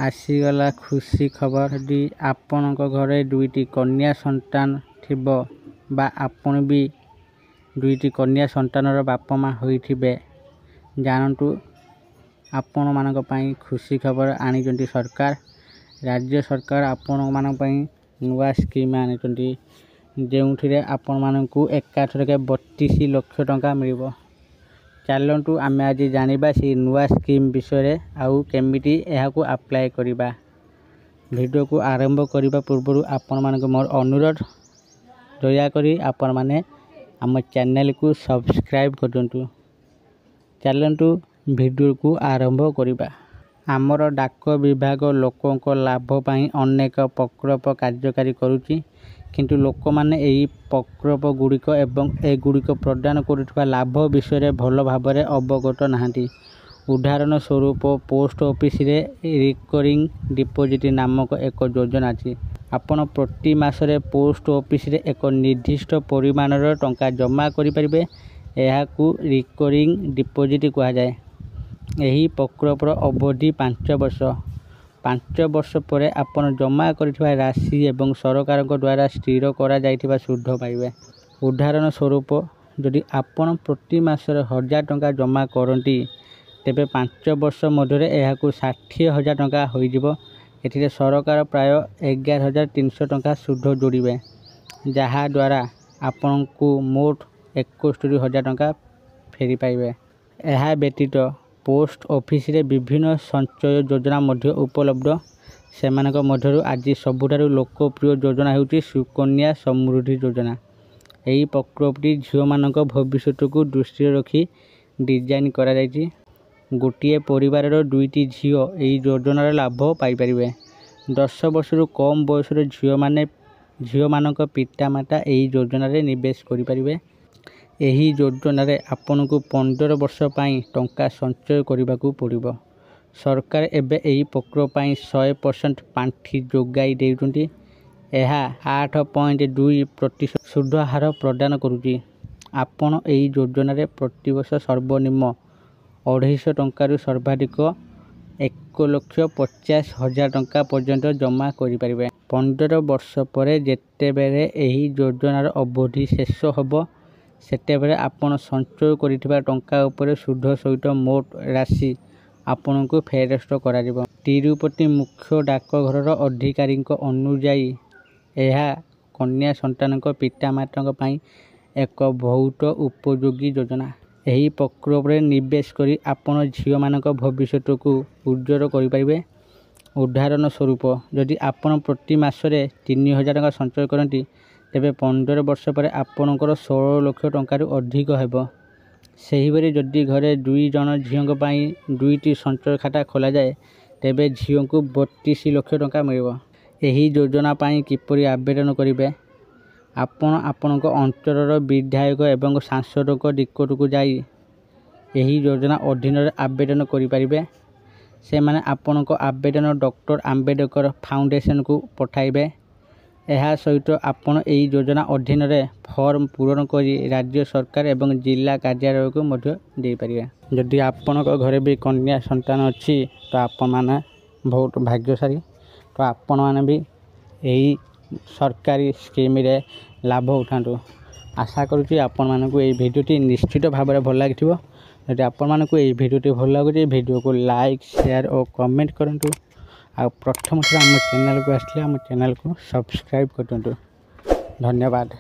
आसीगला खुशी खबर यदि आपण घरे दुईटी कन्या संतान थिबो बा आपण भी दुईटी कन्या संतानर बापा माँ होइथिबे जानतु आपण मानक पई खुशी खबर आनिचंती सरकार। राज्य सरकार आपण मानक पई नुवा स्कीम आनिचंती जेउथिरे आपण मानकु एकाथरके 32 लाख टंका मिलिबो। चलतु आमे आज जानिबा से नुआ स्कीम विषय आउ केमिटी एहाकु अप्लाई करिबा। वीडियो को आरंभ करिबा पूर्व आपण मानक मोर अनुरोध दया करी आपण माने आम चैनल को सब्सक्राइब करजंतु। चलतु वीडियो को आरंभ करिबा। आमर डाक विभाग लोकों को लाभ पाई अनेक प्रकल्प कार्यकारी करुची किंतु लोक माने एही प्रकल्प गुड़िक एवं ए गुड़िक प्रदान करुवा लाभ विषय भल भाव अवगत नहांती। उदाहरण स्वरूप पोस्ट ऑफिस रे रिकरिंग डिपोजिट नामक एक योजना अछि। आपण प्रति मासरे पोस्ट ऑफिस रे एक निर्दिष्ट परिमाणर टंका जमा करि परिबे। एहाकू रिकरिंग डिपोजिट कहा जाय। एही प्रकल्पर अवधि 5 वर्ष। 5 वर्ष पर आपण जमा करिथिबा राशि एवं सरकार द्वारा स्थिर करा जाइथिबा सुध पाइबे। उदाहरण स्वरूप यदि आपण प्रति मासरे 1000 टंका जमा करंती तेबे 5 वर्ष मध्य एहाकू 60,000 टंका होई जिवो। एथिरे सरकार प्राय 11,300 टंका सुध जोड़िबे जहा द्वारा आपण को मोट 61,000 टंका फेरी पाइबे। एहा व्यतीत पोस्ट ऑफिस रे विभिन्न संचय योजना मध्य उपलब्ध। सेमानक मध्यरु आज सबुठारु लोकप्रिय योजना हेउची सुकन्या समृद्धि योजना। एही प्रकल्पटी झियो मानक भविष्य को दृष्टि रखी डिजाइन करा जायछि। गोटिए परिवारर दुईटी झियो एही योजनार लाभ पाई परिबे। 10 वर्षरु कम बयसर झियो मानक पितामाता एही योजनारे निवेश करि परिबे। एही योजनारे आपनको 15 वर्ष पई टंका संचय करिबाकू पड़िबो। सरकार एबे एही प्रकल्प पई 100% पांठी जोगाई देउचंती। एहा 8.2% सुध हार प्रदान करुची। आपण एही योजनारे प्रतिवर्ष सर्वनिम्न 250 टंका सर्वाधिक 1,50,000 टंका पर्यंत जमा करि परिबे। 15 वर्ष पर जेतेबेले एही योजनार अवधि शेष होबो सेतेबेले आपण संचय करिथिबा टंका उपरे सुध सहित मोट राशि आपनको फेरस्त करा जिवो। तिरुपति मुख्य डाकघरर अधिकारी अनुଯାयी एहा कन्या संतानक पितामाताक पई एक बहुत उपयोगी योजना। एही प्रकल्प रे निवेश करी आपण झियो मानक भविष्य को उज्जवल करि परिबे। उदाहरण स्वरूप यदि आपण प्रति मासरे 3,000 टंका संचय करंती तेबे 15 वर्ष पर आपणकर 16 लाख टंका अधिक हेबो। सेही बेरे जदि घरे 2 जन झियों पई दुईटी संचय खाता खोला जाए तेबे झियों को 32 लाख टंका मिलिबो। एही योजना पई किपरि आवेदन करिवे आपण आपणक अंचलर विधायक एवं सांसदक निकट को जाई एही योजना अधीन आवेदन करि परिबे। से माने आपणक आवेदन डॉक्टर आंबेडकर फाउंडेशन को पठाइबे। एहा सहित आपण एही योजना अधीन फॉर्म पूरण करी राज्य सरकार एवं जिला कार्यालय को मध्य दे परिबे। यदि आपणक घरे भी कन्या संतान अछि तो आपण माने बहुत भाग्यशाली। तो आपण माने भी एही सरकारी स्कीम रे लाभ उठांतु। आशा करूची आपण मानकु एही भिडियोटी निश्चित भाव में भल लागिथिबो। यदि आपण मानकु एही भिडियोटी भल लागुची भिडियो को लाइक शेयर और कमेंट करंतु। आ प्रथम थर आम चैनल को आसले आम चैनल को सब्सक्राइब करंतु। धन्यवाद।